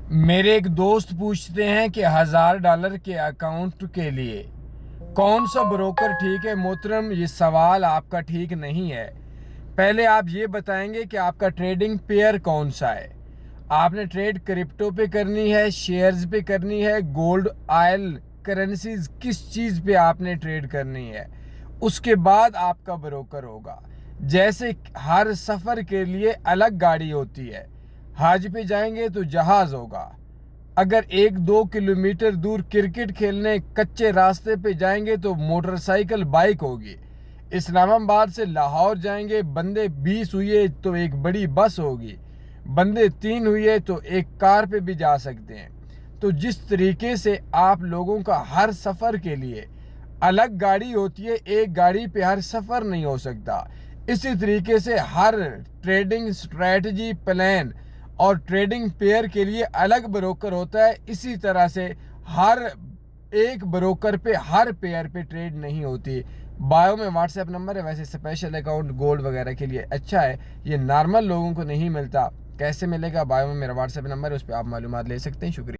میرے ایک دوست پوچھتے ہیں کہ $1000 کے اکاؤنٹ کے لیے کون سا بروکر ٹھیک ہے؟ محترم، یہ سوال آپ کا ٹھیک نہیں ہے۔ پہلے آپ یہ بتائیں گے کہ آپ کا ٹریڈنگ پیئر کون سا ہے۔ آپ نے ٹریڈ کرپٹو پہ کرنی ہے، شیئرز پہ کرنی ہے، گولڈ، آئل، کرنسیز، کس چیز پہ آپ نے ٹریڈ کرنی ہے؟ اس کے بعد آپ کا بروکر ہوگا۔ جیسے ہر سفر کے لیے الگ گاڑی ہوتی ہے، حج پہ جائیں گے تو جہاز ہوگا، اگر 1-2 کلومیٹر دور کرکٹ کھیلنے کچے راستے پہ جائیں گے تو موٹر سائیکل بائک ہوگی، اسلام آباد سے لاہور جائیں گے، بندے 20 ہوئے تو ایک بڑی بس ہوگی، بندے 3 ہوئے تو ایک کار پہ بھی جا سکتے ہیں۔ تو جس طریقے سے آپ لوگوں کا ہر سفر کے لیے الگ گاڑی ہوتی ہے، ایک گاڑی پہ ہر سفر نہیں ہو سکتا، اسی طریقے سے ہر ٹریڈنگ سٹریٹجی پلان اور ٹریڈنگ پیئر کے لیے الگ بروکر ہوتا ہے۔ اسی طرح سے ہر ایک بروکر پہ ہر پیئر پہ ٹریڈ نہیں ہوتی۔ بایو میں واٹس ایپ نمبر ہے، ویسے اسپیشل اکاؤنٹ گولڈ وغیرہ کے لیے اچھا ہے، یہ نارمل لوگوں کو نہیں ملتا۔ کیسے ملے گا؟ بایو میں میرا واٹس ایپ نمبر ہے، اس پہ آپ معلومات لے سکتے ہیں۔ شکریہ۔